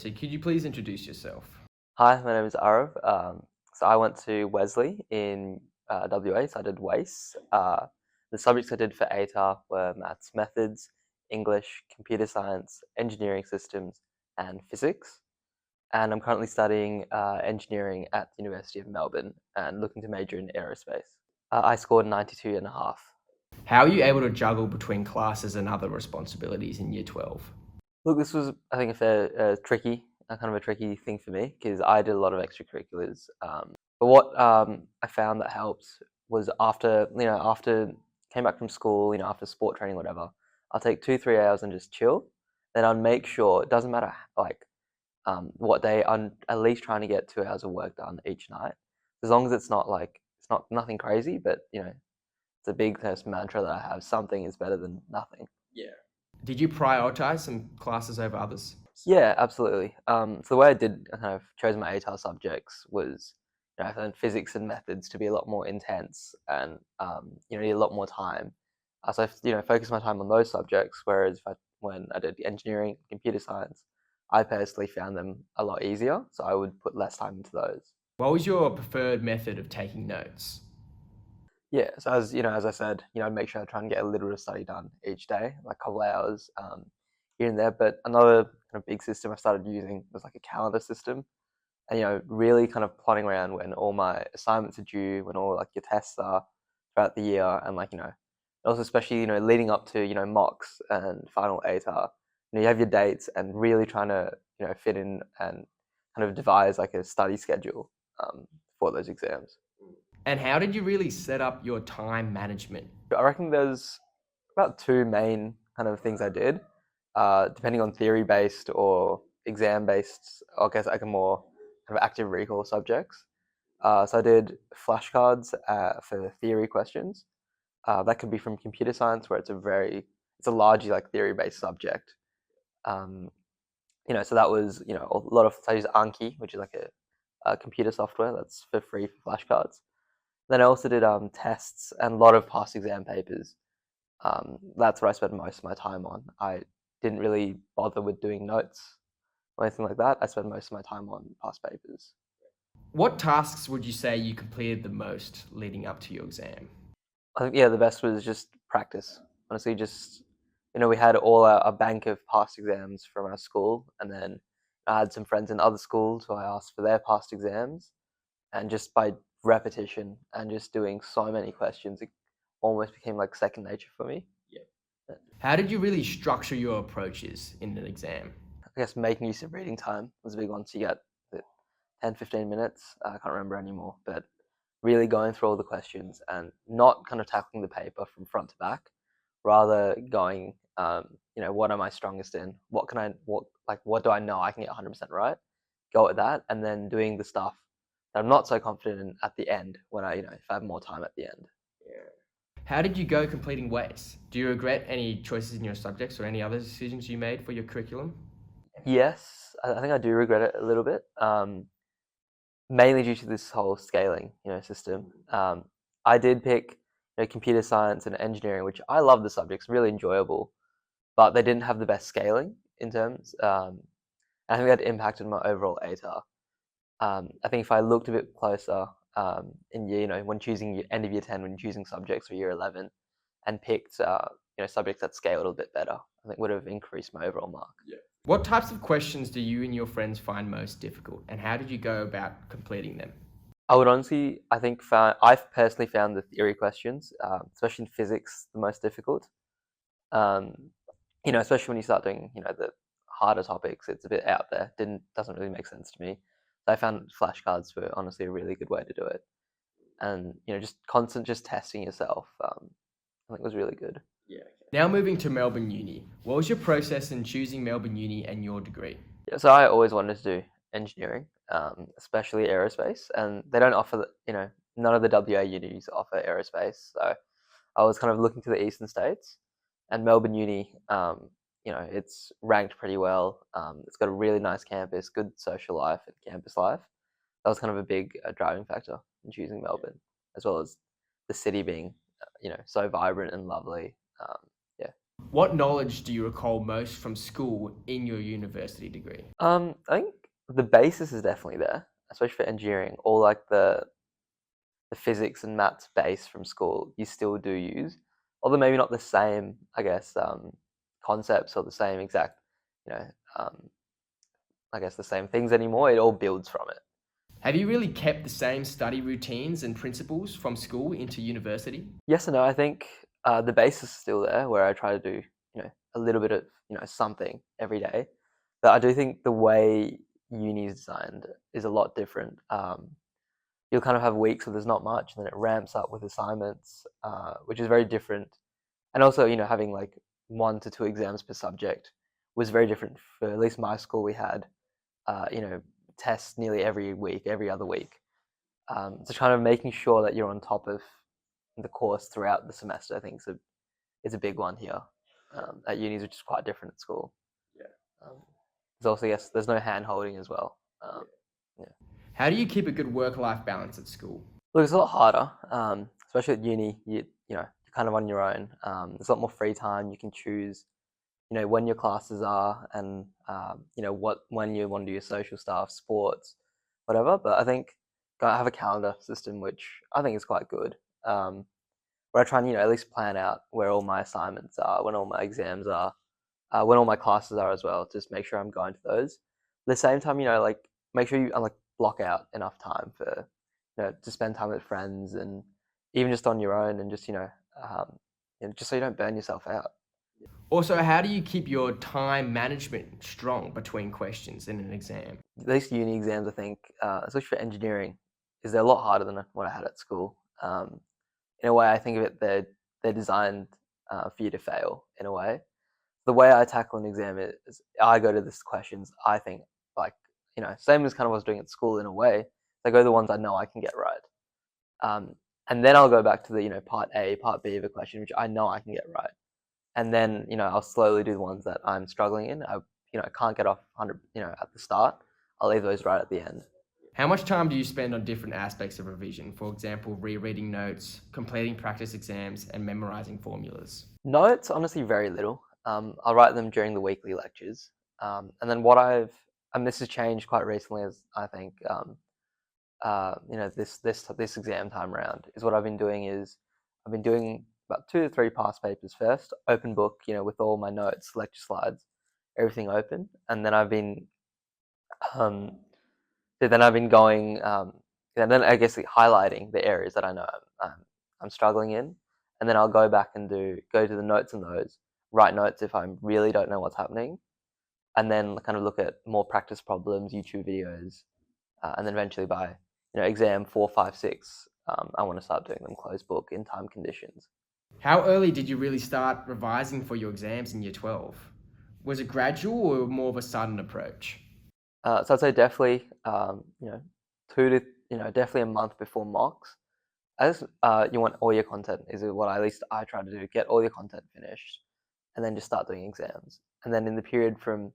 so could you please introduce yourself? Hi, my name is Aarav. So I went to Wesley in WA, so I did WACE. The subjects I did for ATAR were maths methods, English, computer science, engineering systems, and physics. And I'm currently studying engineering at the University of Melbourne and looking to major in aerospace. I scored 92.5. How are you able to juggle between classes and other responsibilities in year 12? Look, this was, I think, kind of a tricky thing for me because I did a lot of extracurriculars. But what I found that helped was after came back from school, after sport training, whatever, I'll take 2, 3 hours and just chill. Then I'll make sure it doesn't matter what day. I'm at least trying to get 2 hours of work done each night, as long as it's not nothing crazy, but it's a big mantra that I have. Something is better than nothing. Yeah. Did you prioritize some classes over others? Yeah, absolutely. So the way I kind of chose my ATAR subjects was, I found physics and methods to be a lot more intense and, need a lot more time. So I focused my time on those subjects, whereas when I did engineering, computer science, I personally found them a lot easier, so I would put less time into those. What was your preferred method of taking notes? Yeah, so as I said, I'd make sure I try and get a little bit of study done each day, like a couple of hours here and there. But another kind of big system I started using was like a calendar system, and really kind of plotting around when all my assignments are due, when all like your tests are throughout the year, and also especially leading up to mocks and final ATAR. You have your dates and really trying to fit in and kind of devise like a study schedule for those exams. And how did you really set up your time management? I reckon there's about two main kind of things I did, depending on theory-based or exam-based, I guess like a more kind of active recall subjects. So I did flashcards for theory questions. That could be from computer science, where it's a largely like theory-based subject. Um, so that was a lot of, so I use Anki, which is like a computer software that's for free for flashcards. Then I also did tests and a lot of past exam papers. That's what I spent most of my time on. I didn't really bother with doing notes or anything like that. I spent most of my time on past papers. What tasks would you say you completed the most leading up to your exam? I think, the best was just practice. Honestly, just, we had a bank of past exams from our school, and then I had some friends in other schools who I asked for their past exams, and just by repetition and just doing so many questions, it almost became like second nature for me. How did you really structure your approaches in an exam? I guess making use of reading time was a big one. So you get 10, 15 minutes. I can't remember anymore, but really going through all the questions and not kind of tackling the paper from front to back, rather going, what am I strongest in? What do I know I can get 100% right? Go at that, and then doing the stuff that I'm not so confident in at the end when if I have more time at the end. How did you go completing WACE? Do you regret any choices in your subjects or any other decisions you made for your curriculum? Yes, I think I do regret it a little bit, mainly due to this whole scaling, system. I did pick, computer science and engineering, which I love the subjects, really enjoyable, but they didn't have the best scaling in terms. I think that impacted my overall ATAR. I think if I looked a bit closer in year, when choosing end of year 10, when choosing subjects for year 11, and picked, subjects that scaled a bit better, I think would have increased my overall mark. Yeah. What types of questions do you and your friends find most difficult, and how did you go about completing them? I would honestly, I've personally found the theory questions, especially in physics, the most difficult. Um, especially when you start doing, the harder topics, it's a bit out there. Doesn't really make sense to me. So I found flashcards were honestly a really good way to do it, and just testing yourself. I think was really good. Yeah. Now moving to Melbourne Uni, what was your process in choosing Melbourne Uni and your degree? Yeah, so I always wanted to do engineering, especially aerospace, and they don't offer, none of the WA unis offer aerospace. So I was kind of looking to the eastern states, and Melbourne Uni, it's ranked pretty well. It's got a really nice campus, good social life and campus life. That was kind of a big driving factor in choosing Melbourne, as well as the city being, so vibrant and lovely. Yeah. What knowledge do you recall most from school in your university degree? I think the basis is definitely there, especially for engineering. All like the physics and maths base from school, you still do use, although maybe not the same, I guess, concepts or the same exact, you know, um, I guess the same things anymore. It all builds from it. Have you really kept the same study routines and principles from school into university? Yes and no. I think the base is still there, where I try to do, a little bit of, something every day. But I do think the way uni is designed is a lot different. You'll kind of have weeks where there's not much, and then it ramps up with assignments, which is very different. And also, having like 1 to 2 exams per subject was very different for at least my school. We had, uh, you know, tests nearly every week, every other week. So kind of making sure that you're on top of the course throughout the semester, I think is a big one here at unis, which is quite different at school. Yeah. There's also, yes, there's no hand holding as well. Yeah. How do you keep a good work-life balance at school? Look, it's a lot harder, especially at uni. You're kind of on your own. There's a lot more free time. You can choose, when your classes are, and when you want to do your social stuff, sports, whatever. But I think I have a calendar system, which I think is quite good. Where I try and at least plan out where all my assignments are, when all my exams are, when all my classes are as well. Just make sure I'm going to those. At the same time, like make sure you like block out enough time for to spend time with friends, and even just on your own, and just just so you don't burn yourself out. Also, how do you keep your time management strong between questions in an exam? These uni exams, I think, especially for engineering, is they're a lot harder than what I had at school. In a way, I think of it, they're designed for you to fail. In a way, the way I tackle an exam is I go to the questions I think, like, same as kind of what I was doing at school in a way. I go to the ones I know I can get right. And then I'll go back to the part A, part B of a question which I know I can get right, and then I'll slowly do the ones that I'm struggling in. I can't get off 100 at the start. I'll leave those right at the end. How much time do you spend on different aspects of revision? For example, rereading notes, completing practice exams, and memorizing formulas. Notes, honestly, very little. I'll write them during the weekly lectures, and then and this has changed quite recently, as I think this exam time around, is what I've been doing is I've been doing about 2 to 3 past papers first, open book, with all my notes, lecture slides, everything open, and then I've been um, going, and then I guess highlighting the areas that I know I'm struggling in, and then I'll go back and go to the notes in those, write notes if I really don't know what's happening, and then kind of look at more practice problems, YouTube videos, and then eventually by exam 4, 5, 6, I want to start doing them closed book in time conditions. How early did you really start revising for your exams in year 12? Was it gradual or more of a sudden approach? So I'd say definitely, 2 to definitely a month before mocks. As you want all your content, is what at least I try to do, get all your content finished, and then just start doing exams. And then in the period from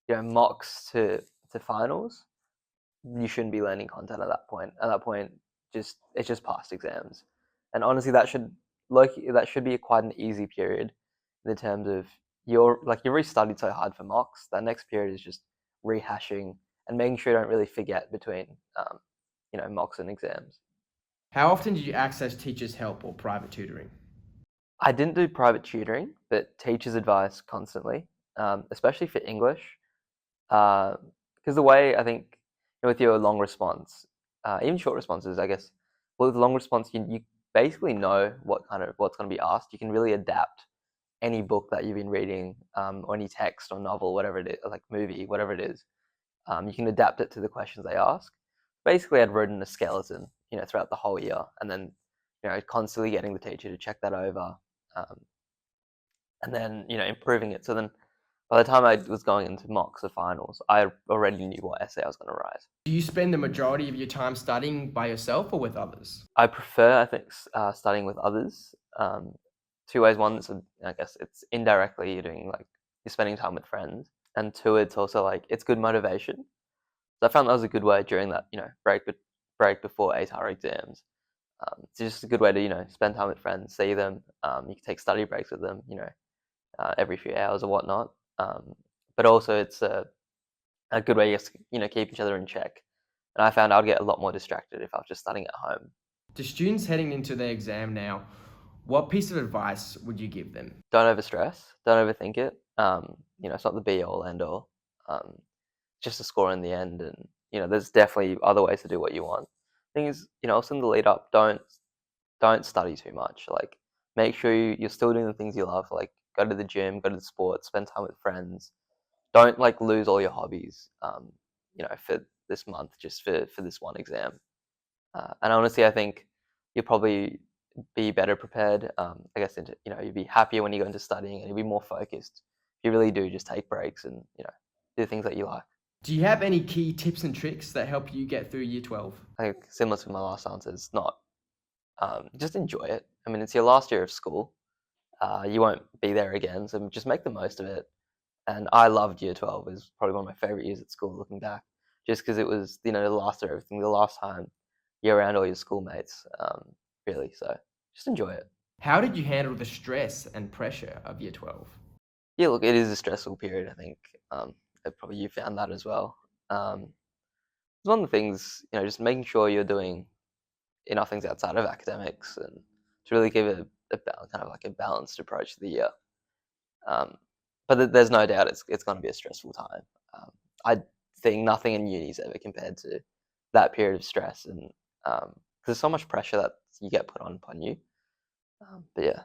mocks to finals, you shouldn't be learning content at that point. At that point, it's just past exams. And honestly, that should be quite an easy period in the terms of you've already studied so hard for mocks. That next period is just rehashing and making sure you don't really forget between mocks and exams. How often did you access teachers' help or private tutoring? I didn't do private tutoring, but teachers' advice constantly, especially for English, because the way I think with your long response, even short responses, I guess. Well, with long response, you basically know what's going to be asked. You can really adapt any book that you've been reading, or any text or novel, whatever it is, like movie, whatever it is. You can adapt it to the questions they ask. Basically, I'd written a skeleton, throughout the whole year, and then, constantly getting the teacher to check that over, um, and then, improving it. So then, by the time I was going into mocks or finals, I already knew what essay I was going to write. Do you spend the majority of your time studying by yourself or with others? I prefer, I think, studying with others. 2 ways. One, I guess it's indirectly you're spending time with friends, and 2, it's also it's good motivation. So I found that was a good way during that break before ATAR exams. It's just a good way to spend time with friends, see them. You can take study breaks with them. every few hours or whatnot. But also it's a good way to keep each other in check. And I found I'd get a lot more distracted if I was just studying at home. To students heading into their exam now, what piece of advice would you give them? Don't overstress. Don't overthink it. It's not the be all end all. Just a score in the end, and there's definitely other ways to do what you want. Thing is, also in the lead up, don't study too much. Like, make sure you're still doing the things you love. Like, go to the gym, go to the sports, spend time with friends. Don't like lose all your hobbies. For this month, just for this one exam. And honestly, I think you'll probably be better prepared. I guess you'll be happier when you go into studying, and you'll be more focused. If you really do just take breaks and do things that you like. Do you have any key tips and tricks that help you get through year 12? I think similar to my last answer, it's not just enjoy it. I mean, it's your last year of school. You won't be there again, so just make the most of it. And I loved year 12. It was probably one of my favorite years at school, looking back, just because it was the last of everything, the last time you're around all your schoolmates, really. So just enjoy it. How did you handle the stress and pressure of year 12? Yeah, look, it is a stressful period. I think probably you found that as well. It's one of the things, just making sure you're doing enough things outside of academics and to really give kind of like a balanced approach to the year. But there's no doubt it's going to be a stressful time. I think nothing in uni is ever compared to that period of stress, and there's so much pressure that you get put upon you. But yeah.